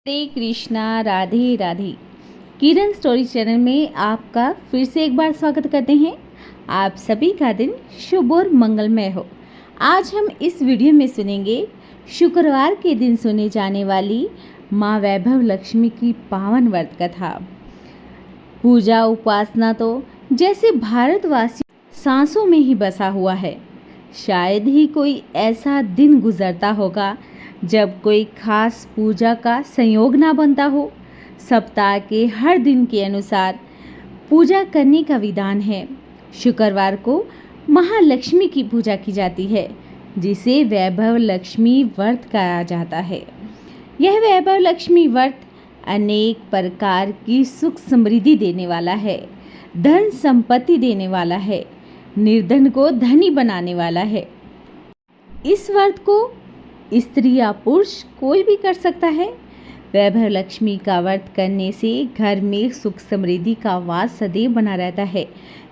हरे कृष्णा, राधे राधे। किरण story channel में आपका फिर से एक बार स्वागत करते हैं। आप सभी का दिन शुभ और मंगलमय हो। आज हम इस वीडियो में सुनेंगे शुक्रवार के दिन सुने जाने वाली माँ वैभव लक्ष्मी की पावन व्रत कथा। पूजा उपासना तो जैसे भारतवासी सांसों में ही बसा हुआ है। शायद ही कोई ऐसा दिन गुजरता होगा जब कोई खास पूजा का संयोग ना बनता हो। सप्ताह के हर दिन के अनुसार पूजा करने का विधान है। शुक्रवार को महालक्ष्मी की पूजा की जाती है, जिसे वैभव लक्ष्मी व्रत कहा जाता है। यह वैभव लक्ष्मी व्रत अनेक प्रकार की सुख समृद्धि देने वाला है, धन संपत्ति देने वाला है, निर्धन को धनी बनाने वाला है। इस व्रत को स्त्री या पुरुष कोई भी कर सकता है। वैभव लक्ष्मी का व्रत करने से घर में सुख समृद्धि का वास सदैव बना रहता है।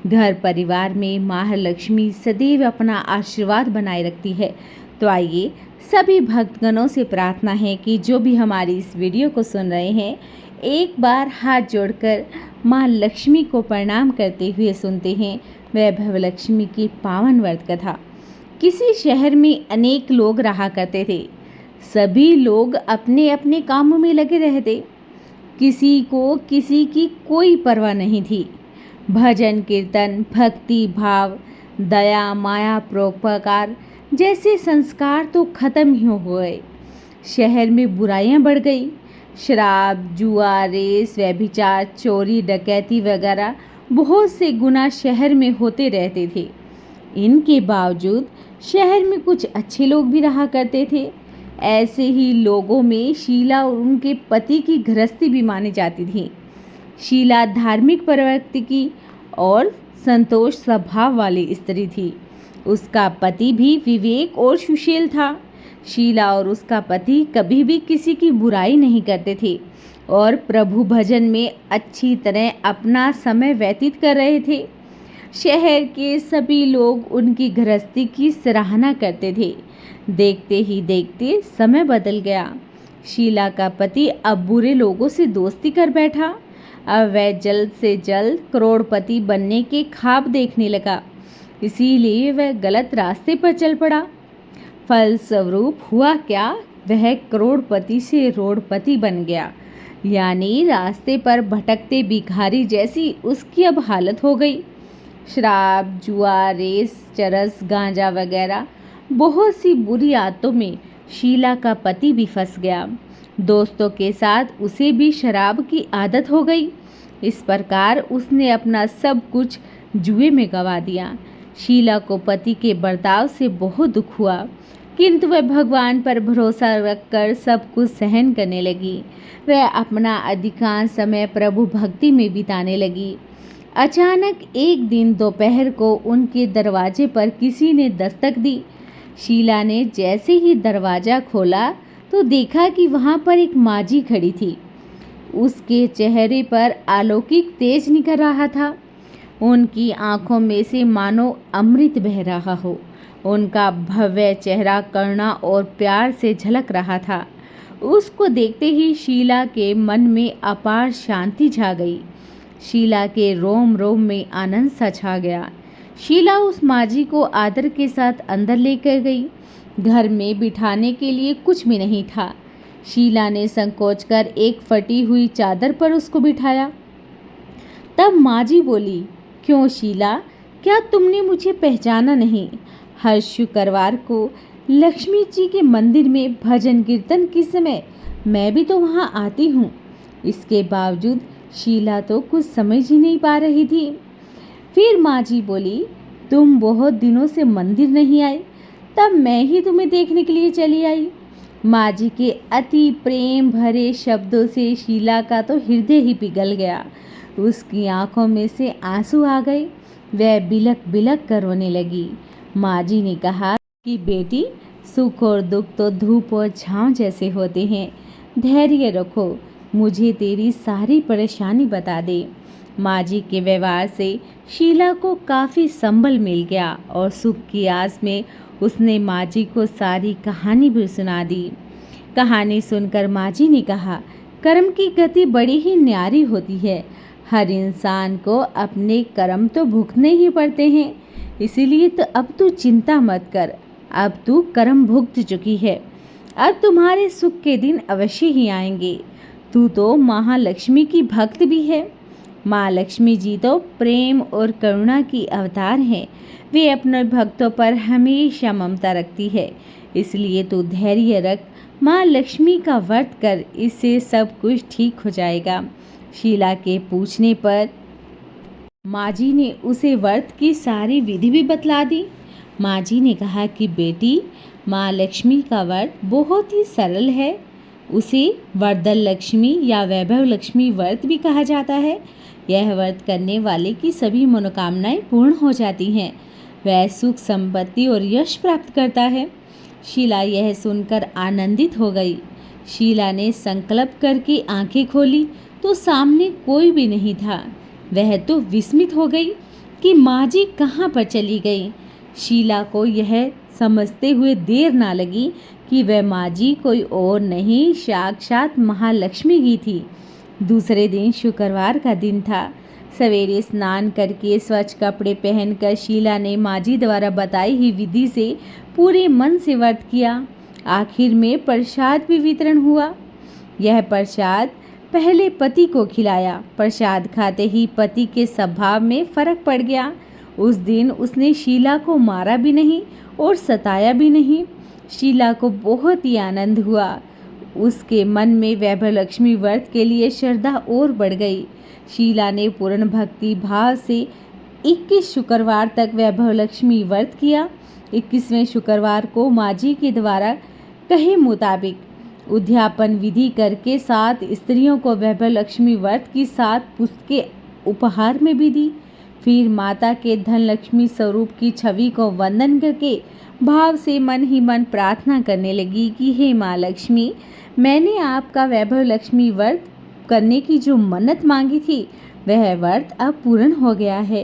घर परिवार में महालक्ष्मी सदैव अपना आशीर्वाद बनाए रखती है। तो आइए सभी भक्तगणों से प्रार्थना है कि जो भी हमारी इस वीडियो को सुन रहे हैं, एक बार हाथ जोड़कर माँ लक्ष्मी को प्रणाम करते हुए सुनते हैं वैभव लक्ष्मी की पावन व्रत कथा। किसी शहर में अनेक लोग रहा करते थे। सभी लोग अपने अपने कामों में लगे रहते। किसी को किसी की कोई परवाह नहीं थी। भजन कीर्तन, भक्ति भाव, दया माया परोपकार जैसे संस्कार तो खत्म ही हो गए। शहर में बुराइयां बढ़ गई। शराब, जुआ, रेस, व्यभिचार, चोरी, डकैती वगैरह बहुत से गुनाह शहर में होते रहते थे। इनके बावजूद शहर में कुछ अच्छे लोग भी रहा करते थे। ऐसे ही लोगों में शीला और उनके पति की गृहस्थी भी मानी जाती थी। शीला धार्मिक प्रवृत्ति की और संतोष स्वभाव वाली स्त्री थी। उसका पति भी विवेक और सुशील था। शीला और उसका पति कभी भी किसी की बुराई नहीं करते थे और प्रभु भजन में अच्छी तरह अपना समय व्यतीत कर रहे थे। शहर के सभी लोग उनकी गृहस्थी की सराहना करते थे। देखते ही देखते समय बदल गया। शीला का पति अब बुरे लोगों से दोस्ती कर बैठा। अब वह जल्द से जल्द करोड़पति बनने के ख्वाब देखने लगा। इसीलिए वह गलत रास्ते पर चल पड़ा। फलस्वरूप हुआ क्या, वह करोड़पति से रोड़पति बन गया। यानी रास्ते पर भटकते भिखारी जैसी उसकी अब हालत हो गई। शराब, जुआ, रेस, चरस, गांजा वगैरह बहुत सी बुरी आदतों में शीला का पति भी फंस गया। दोस्तों के साथ उसे भी शराब की आदत हो गई। इस प्रकार उसने अपना सब कुछ जुए में गंवा दिया। शीला को पति के बर्ताव से बहुत दुख हुआ, किंतु वह भगवान पर भरोसा रखकर सब कुछ सहन करने लगी। वह अपना अधिकांश समय प्रभु भक्ति में बिताने लगी। अचानक एक दिन दोपहर को उनके दरवाजे पर किसी ने दस्तक दी। शीला ने जैसे ही दरवाज़ा खोला तो देखा कि वहाँ पर एक माजी खड़ी थी। उसके चेहरे पर अलौकिक तेज निकल रहा था। उनकी आंखों में से मानो अमृत बह रहा हो। उनका भव्य चेहरा करुणा और प्यार से झलक रहा था। उसको देखते ही शीला के मन में अपार शांति छा गई। शीला के रोम रोम में आनंद सा छा गया। शीला उस माजी को आदर के साथ अंदर लेकर गई। घर में बिठाने के लिए कुछ भी नहीं था। शीला ने संकोच कर एक फटी हुई चादर पर उसको बिठाया। तब माजी बोली, क्यों शीला, क्या तुमने मुझे पहचाना नहीं? हर शुक्रवार को लक्ष्मी जी के मंदिर में भजन कीर्तन के समय मैं भी तो वहाँ आती हूँ। इसके बावजूद शीला तो कुछ समझ ही नहीं पा रही थी। फिर माँ जी बोली, तुम बहुत दिनों से मंदिर नहीं आई, तब मैं ही तुम्हें देखने के लिए चली आई। माँ जी के अति प्रेम भरे शब्दों से शीला का तो हृदय ही पिघल गया। उसकी आंखों में से आंसू आ गए। वह बिलक बिलक कर रोने लगी। माँ जी ने कहा कि बेटी, सुख और दुख तो धूप और छांव जैसे होते हैं। धैर्य रखो, मुझे तेरी सारी परेशानी बता दे। माँ जी के व्यवहार से शीला को काफ़ी संबल मिल गया और सुख की आस में उसने माँ जी को सारी कहानी भी सुना दी। कहानी सुनकर माँ जी ने कहा, कर्म की गति बड़ी ही न्यारी होती है। हर इंसान को अपने कर्म तो भुगतने ही पड़ते हैं, इसीलिए तो अब तू चिंता मत कर। अब तू कर्म भुगत चुकी है, अब तुम्हारे सुख के दिन अवश्य ही आएंगे। तू तो महालक्ष्मी की भक्त भी है। माँ लक्ष्मी जी तो प्रेम और करुणा की अवतार हैं। वे अपने भक्तों पर हमेशा ममता रखती है, इसलिए तू धैर्य रख। माँ लक्ष्मी का व्रत कर, इससे सब कुछ ठीक हो जाएगा। शीला के पूछने पर माँ जी ने उसे व्रत की सारी विधि भी बतला दी। माँ जी ने कहा कि बेटी, माँ लक्ष्मी का व्रत बहुत ही सरल है। उसे वरदल लक्ष्मी या वैभव लक्ष्मी व्रत भी कहा जाता है। यह व्रत करने वाले की सभी मनोकामनाएं पूर्ण हो जाती हैं। वह सुख, संपत्ति और यश प्राप्त करता है। शीला यह सुनकर आनंदित हो गई। शीला ने संकल्प करके आंखें खोली तो सामने कोई भी नहीं था। वह तो विस्मित हो गई कि माँ जी कहाँ पर चली गई। शीला को यह समझते हुए देर ना लगी कि वह माँ जी कोई और नहीं, साक्षात महालक्ष्मी ही थी। दूसरे दिन शुक्रवार का दिन था। सवेरे स्नान करके स्वच्छ कपड़े पहनकर शीला ने माँ जी द्वारा बताई हुई विधि से पूरे मन से व्रत किया। आखिर में प्रसाद भी वितरण हुआ। यह प्रसाद पहले पति को खिलाया। प्रसाद खाते ही पति के स्वभाव में फर्क पड़ गया। उस दिन उसने शीला को मारा भी नहीं और सताया भी नहीं। शीला को बहुत ही आनंद हुआ। उसके मन में वैभव लक्ष्मी व्रत के लिए श्रद्धा और बढ़ गई। शीला ने पूर्ण भक्ति भाव से 21 शुक्रवार तक वैभव लक्ष्मी व्रत किया। 21वें शुक्रवार को माँ जी के द्वारा कहे मुताबिक उद्यापन विधि करके 7 स्त्रियों को वैभव लक्ष्मी व्रत की 7 पुस्तकें उपहार में भी दी। फिर माता के धन लक्ष्मी स्वरूप की छवि को वंदन करके भाव से मन ही मन प्रार्थना करने लगी कि हे माँ लक्ष्मी, मैंने आपका वैभव लक्ष्मी व्रत करने की जो मन्नत मांगी थी वह व्रत अब पूर्ण हो गया है।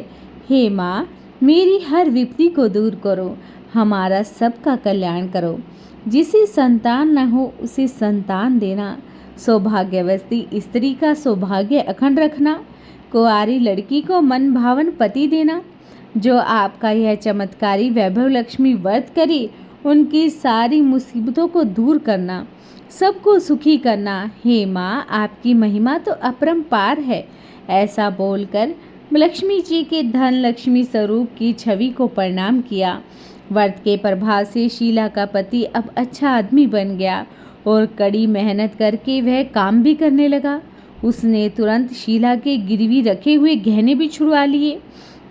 हे माँ, मेरी हर विपत्ति को दूर करो, हमारा सबका कल्याण करो। जिसे संतान न हो उसे संतान देना, सौभाग्यवती स्त्री का सौभाग्य अखंड रखना, कुंवारी लड़की को मन भावन पति देना। जो आपका यह चमत्कारी वैभव लक्ष्मी व्रत करे उनकी सारी मुसीबतों को दूर करना, सबको सुखी करना। हे माँ, आपकी महिमा तो अपरंपार है। ऐसा बोलकर लक्ष्मी जी के धन लक्ष्मी स्वरूप की छवि को प्रणाम किया। व्रत के प्रभाव से शीला का पति अब अच्छा आदमी बन गया और कड़ी मेहनत करके वह काम भी करने लगा। उसने तुरंत शीला के गिरवी रखे हुए गहने भी छुड़वा लिए।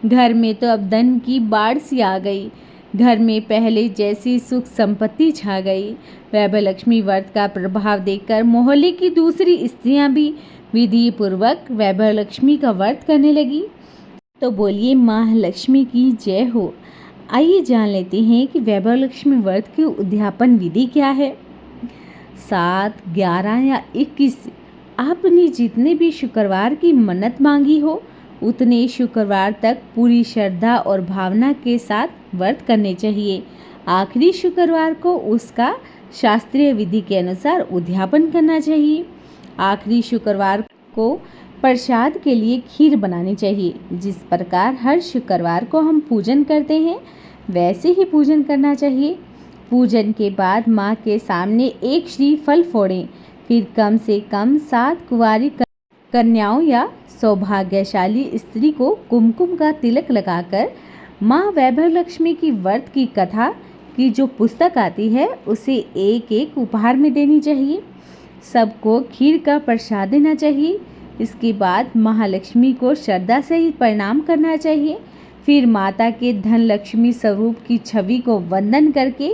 घर में तो अब धन की बाढ़ सी आ गई। घर में पहले जैसी सुख संपत्ति छा गई। वैभव लक्ष्मी व्रत का प्रभाव देखकर मोहल्ले की दूसरी स्त्रियां भी विधि पूर्वक वैभव लक्ष्मी का व्रत करने लगी। तो बोलिए माँ लक्ष्मी की जय हो। आइए जान लेते हैं कि वैभव लक्ष्मी व्रत की उद्यापन विधि क्या है। 7, 11 या 21 आपने जितने भी शुक्रवार की मन्नत मांगी हो उतने शुक्रवार तक पूरी श्रद्धा और भावना के साथ व्रत करने चाहिए। आखिरी शुक्रवार को उसका शास्त्रीय विधि के अनुसार उद्यापन करना चाहिए। आखिरी शुक्रवार को प्रसाद के लिए खीर बनानी चाहिए। जिस प्रकार हर शुक्रवार को हम पूजन करते हैं वैसे ही पूजन करना चाहिए। पूजन के बाद माँ के सामने एक श्रीफल फोड़ें। फिर कम से कम 7 कुंवारी कन्याओं या सौभाग्यशाली स्त्री को कुमकुम का तिलक लगाकर माँ वैभव लक्ष्मी की व्रत की कथा की जो पुस्तक आती है उसे एक एक उपहार में देनी चाहिए। सबको खीर का प्रसाद देना चाहिए। इसके बाद महालक्ष्मी को श्रद्धा से प्रणाम करना चाहिए। फिर माता के धन लक्ष्मी स्वरूप की छवि को वंदन करके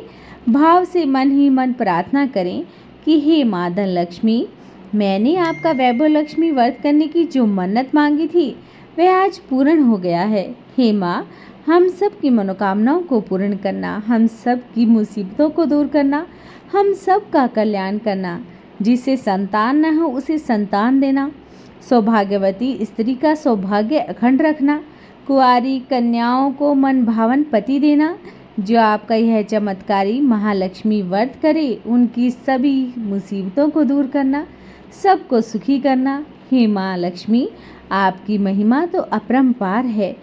भाव से मन ही मन प्रार्थना करें कि हे माँ धन लक्ष्मी, मैंने आपका वैभव लक्ष्मी व्रत करने की जो मन्नत मांगी थी वह आज पूर्ण हो गया है। हे माँ, हम सब की मनोकामनाओं को पूर्ण करना, हम सब की मुसीबतों को दूर करना, हम सब का कल्याण करना। जिसे संतान न हो उसे संतान देना, सौभाग्यवती स्त्री का सौभाग्य अखंड रखना, कुंवारी कन्याओं को मन भावन पति देना, जो आपका यह चमत्कारी महालक्ष्मी व्रत करे उनकी सभी मुसीबतों को दूर करना, सबको सुखी करना। हे माँ लक्ष्मी, आपकी महिमा तो अपरंपार है,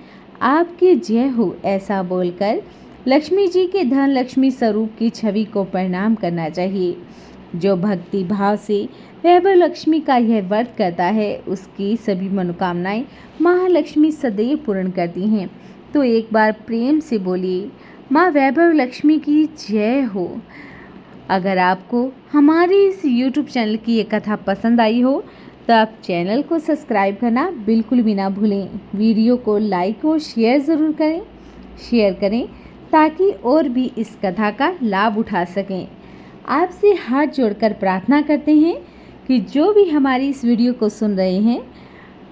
आपकी जय हो। ऐसा बोलकर लक्ष्मी जी के धन लक्ष्मी स्वरूप की छवि को प्रणाम करना चाहिए। जो भक्ति भाव से वैभव लक्ष्मी का यह व्रत करता है उसकी सभी मनोकामनाएं महालक्ष्मी सदैव पूर्ण करती हैं। तो एक बार प्रेम से बोलिए, माँ वैभव लक्ष्मी की जय हो। अगर आपको हमारी इस YouTube चैनल की ये कथा पसंद आई हो तो आप चैनल को सब्सक्राइब करना बिल्कुल भी ना भूलें। वीडियो को लाइक और शेयर ज़रूर करें ताकि और भी इस कथा का लाभ उठा सकें। आपसे हाथ जोड़कर प्रार्थना करते हैं कि जो भी हमारी इस वीडियो को सुन रहे हैं,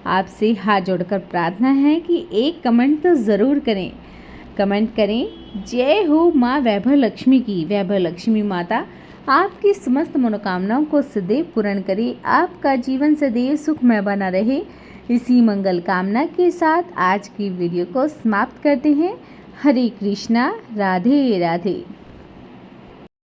आपसे हाथ जोड़कर प्रार्थना है कि एक कमेंट तो ज़रूर करें। कमेंट करें, जय हो माँ वैभव लक्ष्मी की। वैभव लक्ष्मी माता आपकी समस्त मनोकामनाओं को सदैव पूर्ण करे, आपका जीवन सदैव सुखमय बना रहे। इसी मंगल कामना के साथ आज की वीडियो को समाप्त करते हैं। हरे कृष्णा, राधे राधे।